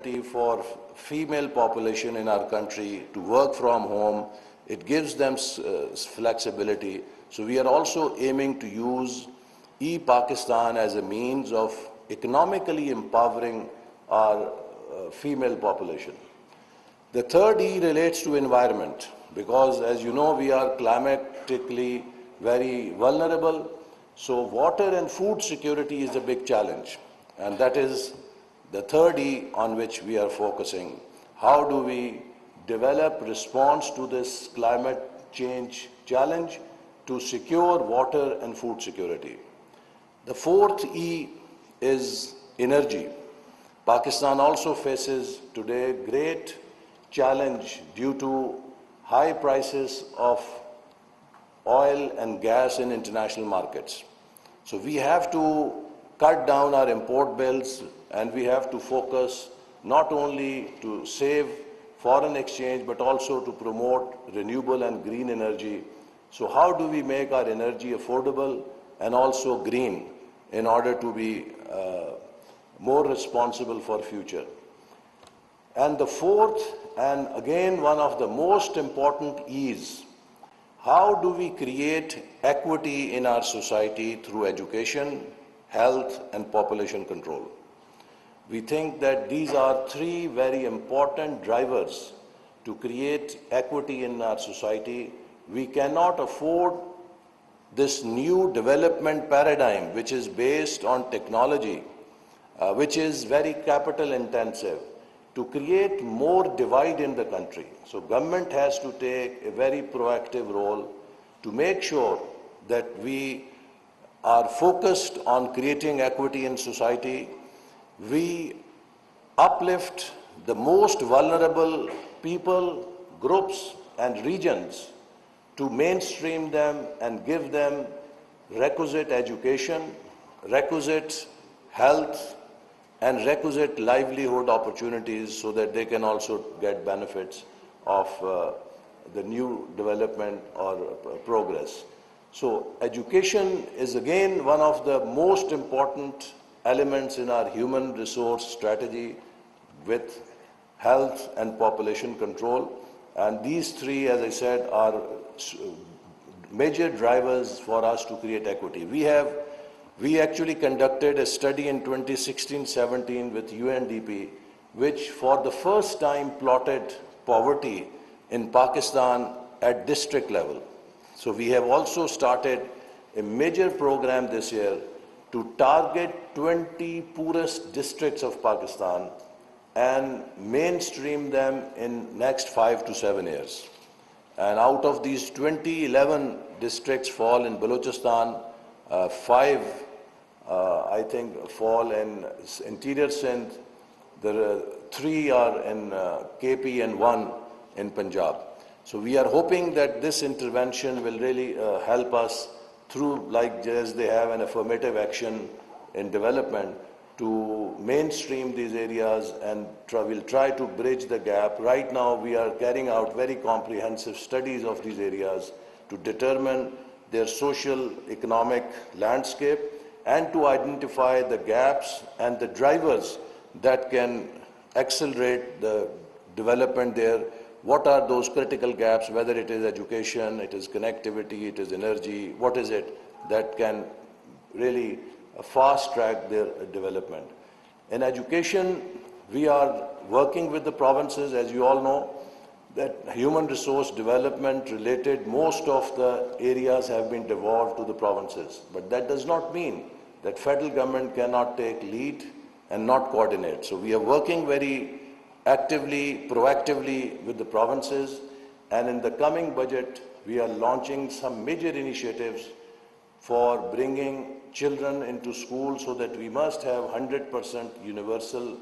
opportunity for female population in our country to work from home. It gives them flexibility. So we are also aiming to use e-Pakistan as a means of economically empowering our female population. The third E relates to environment, because as you know, we are climatically very vulnerable. So water and food security is a big challenge. And that is the third E on which we are focusing. How do we develop response to this climate change challenge to secure water and food security? The fourth E is energy. Pakistan also faces today great challenge due to high prices of oil and gas in international markets. So we have to cut down our import bills, and we have to focus not only to save foreign exchange but also to promote renewable and green energy. So how do we make our energy affordable and also green in order to be more responsible for future? And the fourth, and again one of the most important is, how do we create equity in our society through education, health and population control? We think that these are three very important drivers to create equity in our society. We cannot afford this new development paradigm which is based on technology, which is very capital intensive, to create more divide in the country. So government has to take a very proactive role to make sure that we are focused on creating equity in society. We uplift the most vulnerable people, groups and regions to mainstream them and give them requisite education, requisite health and requisite livelihood opportunities so that they can also get benefits of the new development or progress. So education is again one of the most important elements in our human resource strategy with health and population control. And these three, as I said, are major drivers for us to create equity. We actually conducted a study in 2016-17 with UNDP, which for the first time plotted poverty in Pakistan at district level. So we have also started a major program this year to target 20 poorest districts of Pakistan and mainstream them in next 5 to 7 years. And out of these 20, 11 districts fall in Balochistan, 5 I think fall in interior Sindh, there are 3 are in KP and 1 in Punjab. So we are hoping that this intervention will really help us through, like as they have an affirmative action in development, to mainstream these areas and we'll try to bridge the gap. Right now we are carrying out very comprehensive studies of these areas to determine their social, economic landscape and to identify the gaps and the drivers that can accelerate the development there. What are those critical gaps, whether it is education, it is connectivity, it is energy, what is it that can really fast track their development? In education, we are working with the provinces, as you all know, that human resource development related, most of the areas have been devolved to the provinces. But that does not mean that federal government cannot take lead and not coordinate. So we are working very actively, proactively with the provinces, and in the coming budget, we are launching some major initiatives for bringing children into school so that we must have 100% universal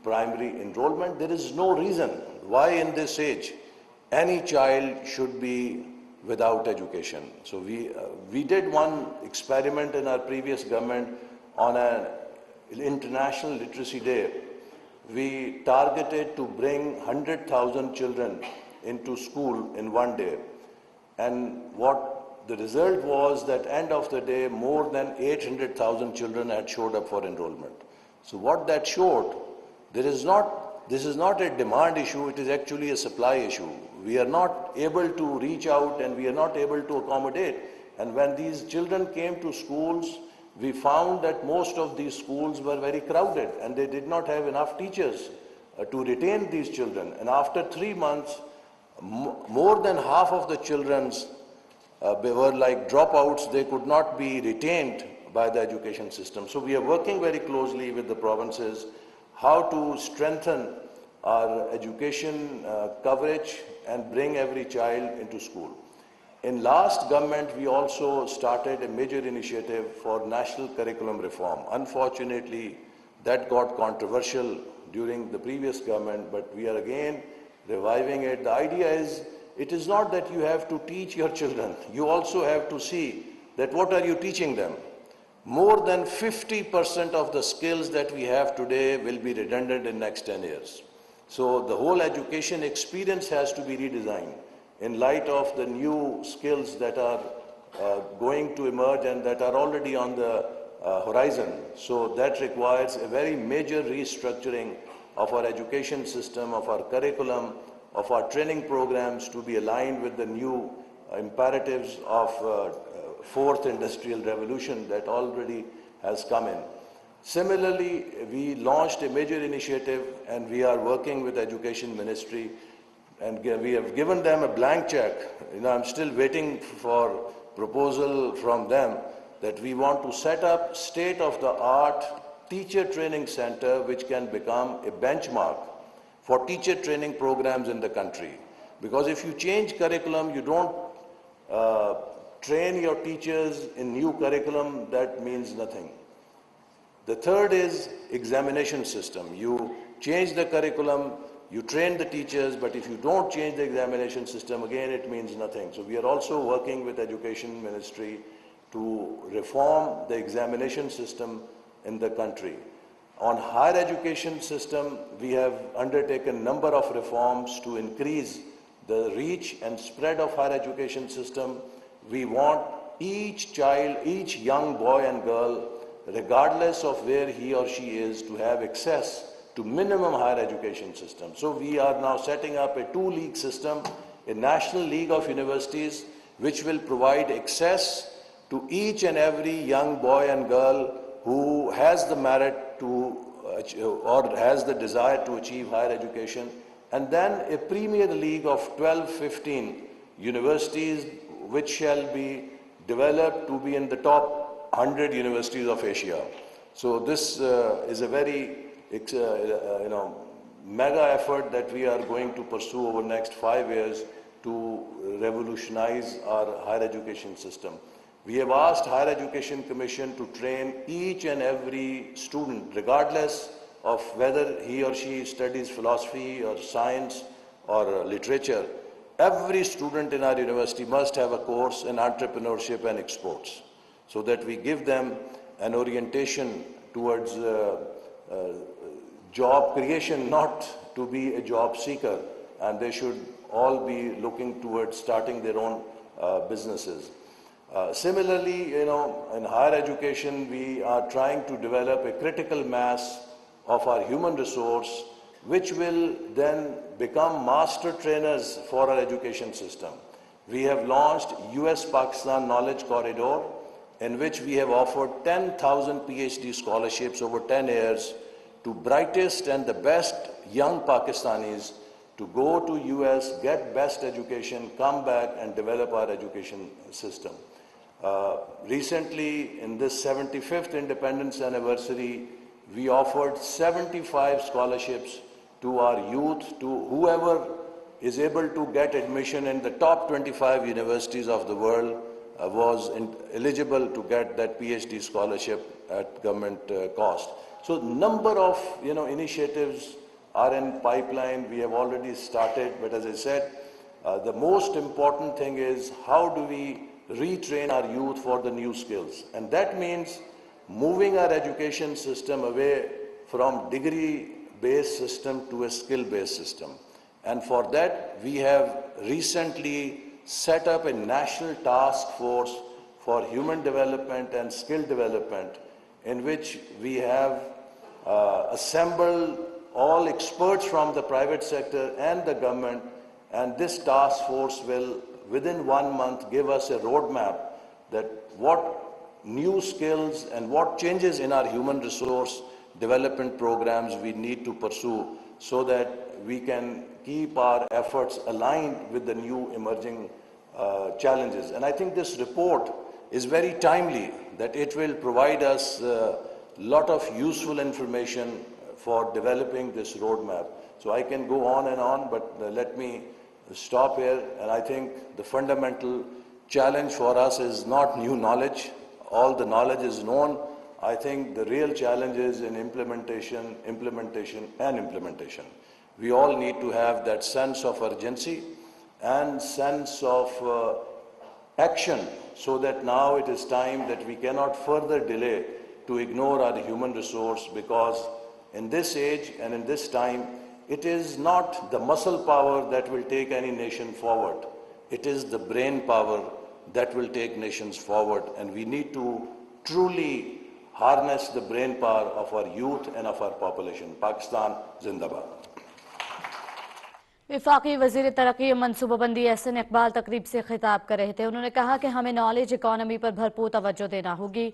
primary enrollment. There is no reason why in this age any child should be without education. So we did one experiment in our previous government on an International Literacy Day. We targeted to bring 100,000 children into school in one day. And what the result was that end of the day, more than 800,000 children had showed up for enrollment. So what that showed, there is not this is not a demand issue, it is actually a supply issue. We are not able to reach out and we are not able to accommodate. And when these children came to schools, we found that most of these schools were very crowded and they did not have enough teachers to retain these children. And after 3 months, more than half of the children were like dropouts. They could not be retained by the education system. So we are working very closely with the provinces how to strengthen our education coverage and bring every child into school. In last government, we also started a major initiative for national curriculum reform. Unfortunately, that got controversial during the previous government, but we are again reviving it. The idea is, it is not that you have to teach your children. You also have to see that what are you teaching them. More than 50% of the skills that we have today will be redundant in next 10 years. So the whole education experience has to be redesigned in light of the new skills that are going to emerge and that are already on the horizon. So that requires a very major restructuring of our education system, of our curriculum, of our training programs to be aligned with the new imperatives of fourth industrial revolution that already has come in. Similarly, we launched a major initiative and we are working with Education Ministry and we have given them a blank check. I'm still waiting for proposal from them that we want to set up state-of-the-art teacher training center which can become a benchmark for teacher training programs in the country. Because if you change curriculum, you don't train your teachers in new curriculum, that means nothing. The third is examination system. You change the curriculum, you train the teachers, but if you don't change the examination system, again, it means nothing. So we are also working with Education Ministry to reform the examination system in the country. On higher education system, we have undertaken a number of reforms to increase the reach and spread of higher education system. We want each child, each young boy and girl, regardless of where he or she is, to have access to minimum higher education system. So we are now setting up a two-league system, a national league of universities, which will provide access to each and every young boy and girl who has the merit to or has the desire to achieve higher education, and then a premier league of 12, 15 universities which shall be developed to be in the top 100 universities of Asia. So this is a very mega effort that we are going to pursue over the next 5 years to revolutionize our higher education system. We have asked Higher Education Commission to train each and every student, regardless of whether he or she studies philosophy or science or literature. Every student in our university must have a course in entrepreneurship and exports, so that we give them an orientation towards job creation, not to be a job seeker, and they should all be looking towards starting their own businesses. Similarly, in higher education, we are trying to develop a critical mass of our human resource, which will then become master trainers for our education system. We have launched US-Pakistan Knowledge Corridor, in which we have offered 10,000 PhD scholarships over 10 years to brightest and the best young Pakistanis to go to US, get best education, come back and develop our education system. Recently, in this 75th independence anniversary, we offered 75 scholarships to our youth, to whoever is able to get admission in the top 25 universities of the world was eligible to get that PhD scholarship at government cost. So number of initiatives are in pipeline. We have already started, but as I said, the most important thing is how do we retrain our youth for the new skills, and that means moving our education system away from degree-based system to a skill-based system. And for that, we have recently set up a national task force for human development and skill development, in which we have assembled all experts from the private sector and the government, and this task force will, within 1 month, give us a roadmap that what new skills and what changes in our human resource development programs we need to pursue so that we can keep our efforts aligned with the new emerging challenges. And I think this report is very timely, that it will provide us a lot of useful information for developing this roadmap. So I can go on, but let me stop here. And I think the fundamental challenge for us is not new knowledge. All the knowledge is known. I think the real challenge is in implementation. We all need to have that sense of urgency and sense of action, so that now it is time that we cannot further delay to ignore our human resource, because in this age and in this time, it is not the muscle power that will take any nation forward. It is the brain power that will take nations forward, and we need to truly harness the brain power of our youth and of our population. Pakistan Zindabad. وفاقی وزیر ترقی منصوبہ بندی احسن اقبال تقریب سے خطاب کر رہے تھے. انہوں نے کہا کہ ہمیں نالج اکانومی پر بھرپور توجہ دینا ہوگی.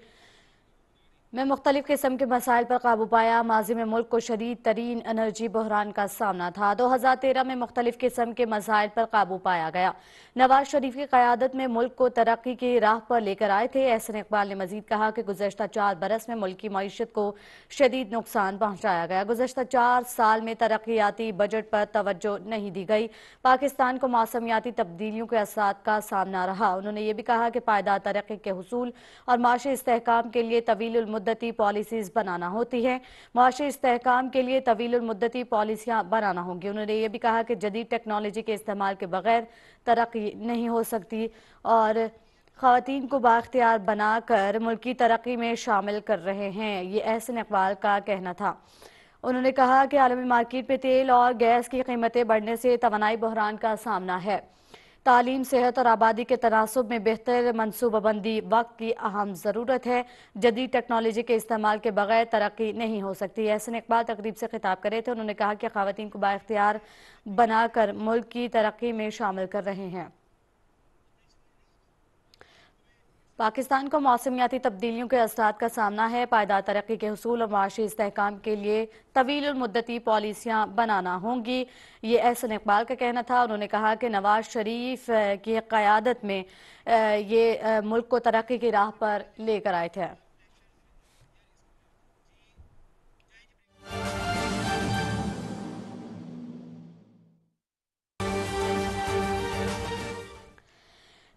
میں مختلف قسم کے مسائل پر قابو پایا. ماضی میں ملک کو شدید ترین انرجی بحران کا سامنا تھا. 2013 میں مختلف قسم کے مسائل پر قابو پایا گیا. نواز شریف کی قیادت میں ملک کو ترقی کی راہ پر لے کر آئے تھے. احسن اقبال نے مزید کہا کہ گزشتہ 4 برس میں ملک کی معیشت کو شدید نقصان پہنچایا گیا. گزشتہ 4 سال میں ترقیاتی بجٹ پر توجہ نہیں دی گئی. پاکستان کو موسمیاتی تبدیلیوں کے اثرات کا سامنا رہا. انہوں نے یہ بھی کہا کہ پائیدار ترقی کے حصول اور معاشی استحکام کے لیے طویل المدتی پالیسیز بنانا ہوتی ہے. معاشی استحکام کے لیے طویل المدتی پالیسیاں بنانا ہوں گی. انہوں نے یہ بھی کہا کہ جدید ٹیکنالوجی کے استعمال کے بغیر ترقی نہیں ہو سکتی اور خواتین کو بااختیار بنا کر ملکی ترقی میں شامل کر رہے ہیں. یہ احسن اقبال کا کہنا تھا. انہوں نے کہا کہ عالمی مارکیٹ میں تیل اور گیس کی قیمتیں بڑھنے سے توانائی بحران کا سامنا ہے. تعلیم، صحت اور آبادی کے تناسب میں بہتر منصوبہ بندی وقت کی اہم ضرورت ہے. جدید ٹیکنالوجی کے استعمال کے بغیر ترقی نہیں ہو سکتی. احسن اقبال تقریب سے خطاب کر رہے تھے. انہوں نے کہا کہ خواتین کو بااختیار بنا کر ملک کی ترقی میں شامل کر رہے ہیں. پاکستان کو موسمیاتی تبدیلیوں کے اثرات کا سامنا ہے. پائیدار ترقی کے حصول اور معاشی استحکام کے لیے طویل المدتی پالیسیاں بنانا ہوں گی. یہ احسن اقبال کا کہنا تھا. انہوں نے کہا کہ نواز شریف کی قیادت میں یہ ملک کو ترقی کی راہ پر لے کر آئے تھے.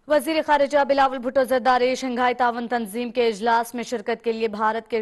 وزیر خارجہ بلاول بھٹو زرداری شنگھائی تعاون تنظیم کے اجلاس میں شرکت کے لیے بھارت کے